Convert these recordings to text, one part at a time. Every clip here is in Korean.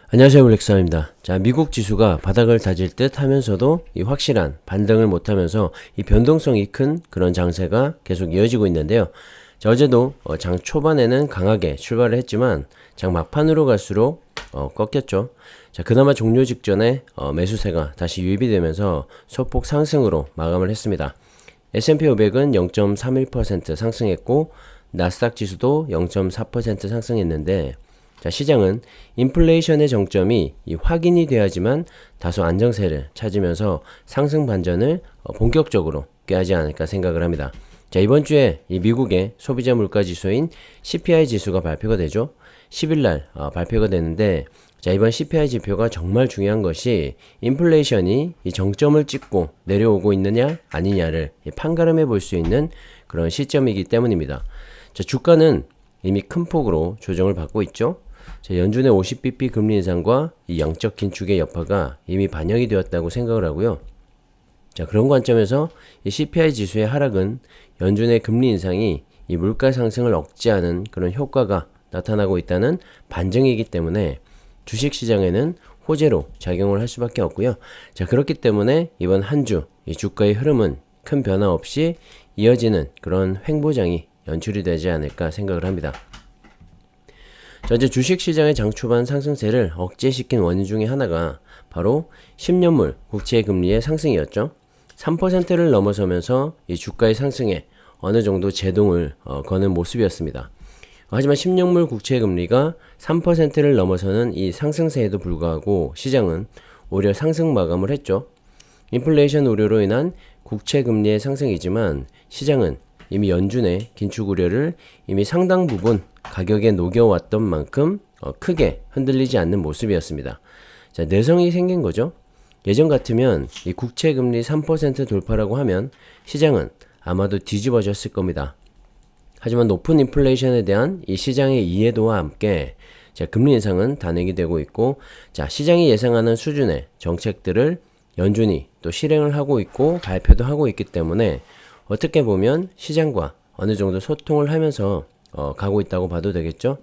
안녕하세요, 블랙스완입니다. 자, 미국 지수가 바닥을 다질 듯 하면서도 이 확실한 반등을 못하면서 이 변동성이 큰 그런 장세가 계속 이어지고 있는데요. 자, 어제도 장 초반에는 강하게 출발을 했지만 장 막판으로 갈수록 꺾였죠. 자, 그나마 종료 직전에 매수세가 다시 유입이 되면서 소폭 상승으로 마감을 했습니다. S&P 500은 0.31% 상승했고 나스닥 지수도 0.4% 상승했는데, 자, 시장은 인플레이션의 정점이 확인이 돼야지만 다소 안정세를 찾으면서 상승 반전을 본격적으로 꾀하지 않을까 생각을 합니다. 자, 이번 주에 이 미국의 소비자 물가 지수인 CPI 지수가 발표가 되죠. 10일 날 발표가 되는데, 자, 이번 CPI 지표가 정말 중요한 것이 인플레이션이 이 정점을 찍고 내려오고 있느냐 아니냐를 판가름해 볼 수 있는 그런 시점이기 때문입니다. 자, 주가는 이미 큰 폭으로 조정을 받고 있죠. 자, 연준의 50bp 금리 인상과 이 양적 긴축의 여파가 이미 반영이 되었다고 생각을 하고요. 자, 그런 관점에서 이 CPI 지수의 하락은 연준의 금리 인상이 이 물가 상승을 억제하는 그런 효과가 나타나고 있다는 반증이기 때문에 주식시장에는 호재로 작용을 할 수밖에 없고요. 자, 그렇기 때문에 이번 한 주 이 주가의 흐름은 큰 변화 없이 이어지는 그런 횡보장이 연출이 되지 않을까 생각을 합니다. 자, 이제 주식시장의 장 초반 상승세를 억제시킨 원인 중에 하나가 바로 10년물 국채 금리의 상승이었죠. 3%를 넘어서면서 이 주가의 상승에 어느 정도 제동을 거는 모습이었습니다. 하지만 10년물 국채 금리가 3%를 넘어서는 이 상승세에도 불구하고 시장은 오히려 상승 마감을 했죠. 인플레이션 우려로 인한 국채 금리의 상승이지만 시장은 이미 연준의 긴축 우려를 이미 상당 부분 가격에 녹여왔던 만큼 크게 흔들리지 않는 모습이었습니다. 자, 내성이 생긴 거죠. 예전 같으면 이 국채 금리 3% 돌파라고 하면 시장은 아마도 뒤집어졌을 겁니다. 하지만 높은 인플레이션에 대한 이 시장의 이해도와 함께 자, 금리 인상은 단행이 되고 있고, 자, 시장이 예상하는 수준의 정책들을 연준이 또 실행을 하고 있고 발표도 하고 있기 때문에 어떻게 보면 시장과 어느 정도 소통을 하면서 가고 있다고 봐도 되겠죠.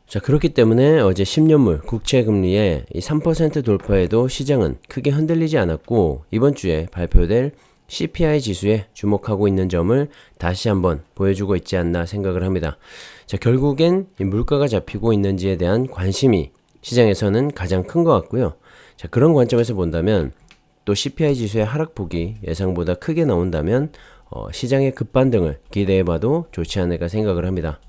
자, 그렇기 때문에 어제 10년물 국채 금리의 이 3% 돌파에도 시장은 크게 흔들리지 않았고, 이번 주에 발표될 CPI 지수에 주목하고 있는 점을 다시 한번 보여주고 있지 않나 생각을 합니다. 자, 결국엔 이 물가가 잡히고 있는지에 대한 관심이 시장에서는 가장 큰 것 같고요. 자, 그런 관점에서 본다면 또 CPI 지수의 하락폭이 예상보다 크게 나온다면 시장의 급반등을 기대해봐도 좋지 않을까 생각을 합니다.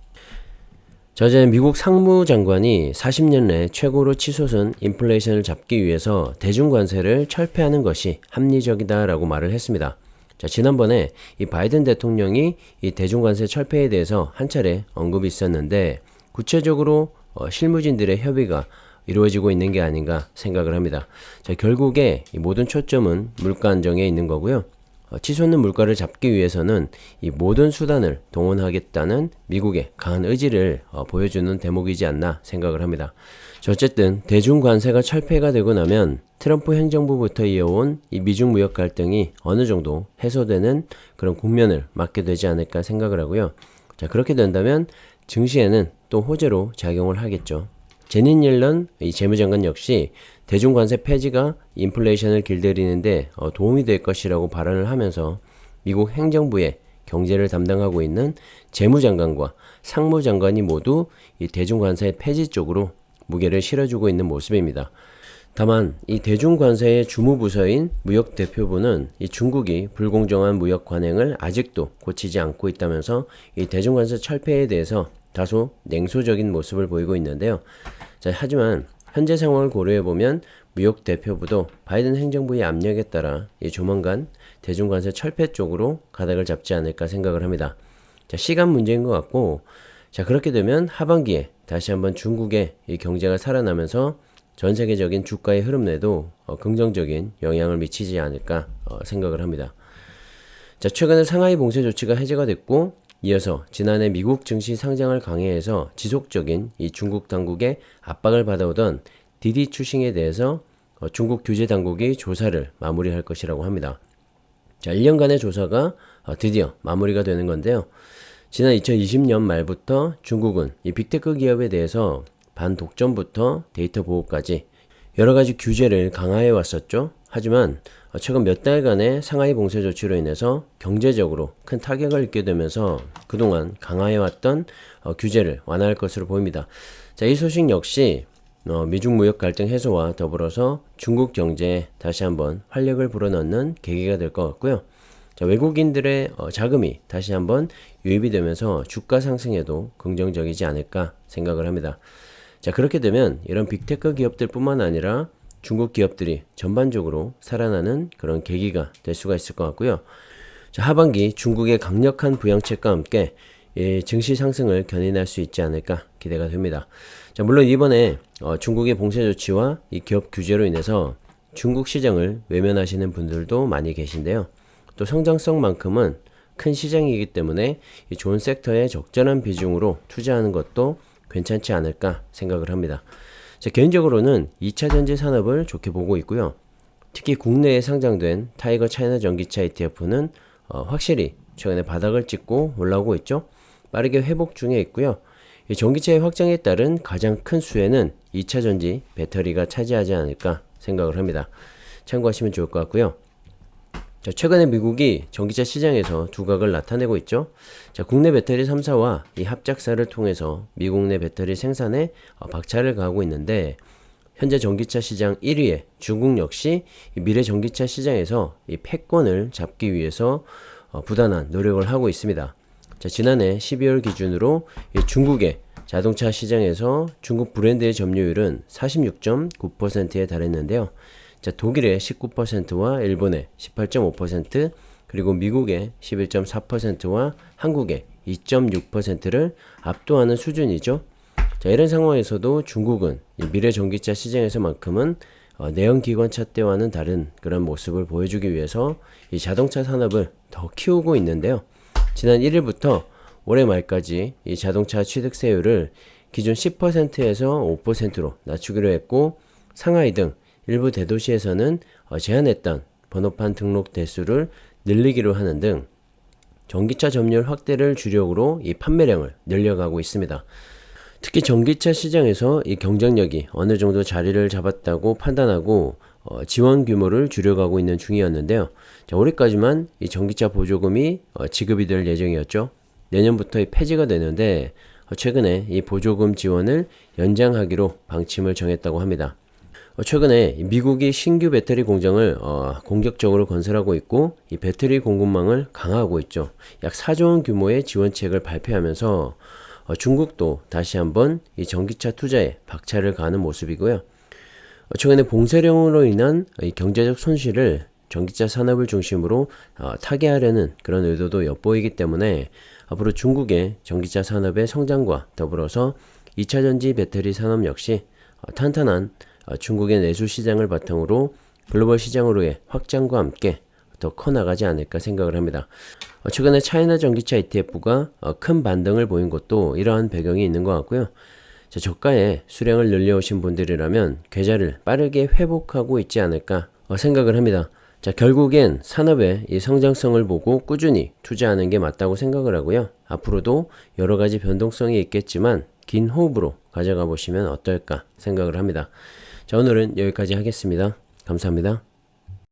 자, 이제 미국 상무장관이 40년 내 최고로 치솟은 인플레이션을 잡기 위해서 대중관세를 철폐하는 것이 합리적이다라고 말을 했습니다. 자, 지난번에 이 바이든 대통령이 이 대중관세 철폐에 대해서 한 차례 언급이 있었는데 구체적으로 실무진들의 협의가 이루어지고 있는 게 아닌가 생각을 합니다. 자, 결국에 이 모든 초점은 물가 안정에 있는 거고요. 치솟는 물가를 잡기 위해서는 이 모든 수단을 동원하겠다는 미국의 강한 의지를 보여주는 대목이지 않나 생각을 합니다. 어쨌든 대중관세가 철폐가 되고 나면 트럼프 행정부부터 이어온 이 미중 무역 갈등이 어느 정도 해소되는 그런 국면을 맞게 되지 않을까 생각을 하고요. 자, 그렇게 된다면 증시에는 또 호재로 작용을 하겠죠. 제닛 옐런 이 재무장관 역시 대중관세 폐지가 인플레이션을 길들이는데 도움이 될 것이라고 발언을 하면서 미국 행정부의 경제를 담당하고 있는 재무장관과 상무장관이 모두 이 대중관세 폐지 쪽으로 무게를 실어주고 있는 모습입니다. 다만 이 대중관세의 주무부서인 무역대표부는 이 중국이 불공정한 무역 관행을 아직도 고치지 않고 있다면서 이 대중관세 철폐에 대해서 다소 냉소적인 모습을 보이고 있는데요. 자, 하지만 현재 상황을 고려해보면 무역 대표부도 바이든 행정부의 압력에 따라 조만간 대중관세 철폐 쪽으로 가닥을 잡지 않을까 생각을 합니다. 자, 시간 문제인 것 같고, 자, 그렇게 되면 하반기에 다시 한번 중국의 이 경제가 살아나면서 전 세계적인 주가의 흐름에도 긍정적인 영향을 미치지 않을까 생각을 합니다. 자, 최근에 상하이 봉쇄 조치가 해제가 됐고, 이어서 지난해 미국 증시 상장을 강행해서 지속적인 이 중국 당국의 압박을 받아오던 디디 추싱에 대해서 중국 규제 당국이 조사를 마무리할 것이라고 합니다. 자, 1년간의 조사가 드디어 마무리가 되는 건데요. 지난 2020년 말부터 중국은 이 빅테크 기업에 대해서 반독점부터 데이터 보호까지 여러 가지 규제를 강화해 왔었죠. 하지만 최근 몇 달간의 상하이 봉쇄 조치로 인해서 경제적으로 큰 타격을 입게 되면서 그동안 강화해왔던 규제를 완화할 것으로 보입니다. 자, 이 소식 역시 미중 무역 갈등 해소와 더불어서 중국 경제에 다시 한번 활력을 불어넣는 계기가 될 것 같고요. 자, 외국인들의 자금이 다시 한번 유입이 되면서 주가 상승에도 긍정적이지 않을까 생각을 합니다. 자, 그렇게 되면 이런 빅테크 기업들 뿐만 아니라 중국 기업들이 전반적으로 살아나는 그런 계기가 될 수가 있을 것 같고요. 자, 하반기 중국의 강력한 부양책과 함께 증시 상승을 견인할 수 있지 않을까 기대가 됩니다. 자, 물론 이번에 중국의 봉쇄 조치와 이 기업 규제로 인해서 중국 시장을 외면하시는 분들도 많이 계신데요. 또 성장성만큼은 큰 시장이기 때문에 이 좋은 섹터에 적절한 비중으로 투자하는 것도 괜찮지 않을까 생각을 합니다. 자, 개인적으로는 2차 전지 산업을 좋게 보고 있고요. 특히 국내에 상장된 타이거 차이나 전기차 ETF는 확실히 최근에 바닥을 찍고 올라오고 있죠. 빠르게 회복 중에 있고요. 이 전기차의 확장에 따른 가장 큰 수혜는 2차 전지 배터리가 차지하지 않을까 생각을 합니다. 참고하시면 좋을 것 같고요. 자, 최근에 미국이 전기차 시장에서 두각을 나타내고 있죠. 자, 국내 배터리 3사와 이 합작사를 통해서 미국 내 배터리 생산에 박차를 가하고 있는데, 현재 전기차 시장 1위의 중국 역시 이 미래 전기차 시장에서 이 패권을 잡기 위해서 부단한 노력을 하고 있습니다. 자, 지난해 12월 기준으로 이 중국의 자동차 시장에서 중국 브랜드의 점유율은 46.9%에 달했는데요. 자, 독일의 19%와 일본의 18.5%, 그리고 미국의 11.4%와 한국의 2.6%를 압도하는 수준이죠. 자, 이런 상황에서도 중국은 이 미래 전기차 시장에서만큼은 내연 기관차 때와는 다른 그런 모습을 보여주기 위해서 이 자동차 산업을 더 키우고 있는데요. 지난 1일부터 올해 말까지 이 자동차 취득세율을 기존 10%에서 5%로 낮추기로 했고, 상하이 등 일부 대도시에서는 제한했던 번호판 등록 대수를 늘리기로 하는 등 전기차 점유율 확대를 주력으로 이 판매량을 늘려가고 있습니다. 특히 전기차 시장에서 이 경쟁력이 어느 정도 자리를 잡았다고 판단하고 지원 규모를 줄여가고 있는 중이었는데요. 자, 올해까지만 이 전기차 보조금이 지급이 될 예정이었죠. 내년부터 폐지가 되는데 최근에 이 보조금 지원을 연장하기로 방침을 정했다고 합니다. 최근에 미국이 신규 배터리 공장을 공격적으로 건설하고 있고, 이 배터리 공급망을 강화하고 있죠. 약 4조 원 규모의 지원책을 발표하면서 중국도 다시 한번 이 전기차 투자에 박차를 가하는 모습이고요. 최근에 봉쇄령으로 인한 이 경제적 손실을 전기차 산업을 중심으로 타개하려는 그런 의도도 엿보이기 때문에 앞으로 중국의 전기차 산업의 성장과 더불어서 2차 전지 배터리 산업 역시 탄탄한 중국의 내수 시장을 바탕으로 글로벌 시장으로의 확장과 함께 더 커나가지 않을까 생각을 합니다. 최근에 차이나 전기차 ETF가 큰 반등을 보인 것도 이러한 배경이 있는 것 같고요. 자, 저가에 수량을 늘려오신 분들이라면 계좌를 빠르게 회복하고 있지 않을까 생각을 합니다. 자, 결국엔 산업의 이 성장성을 보고 꾸준히 투자하는 게 맞다고 생각을 하고요. 앞으로도 여러 가지 변동성이 있겠지만 긴 호흡으로 가져가 보시면 어떨까 생각을 합니다. 자, 오늘은 여기까지 하겠습니다. 감사합니다.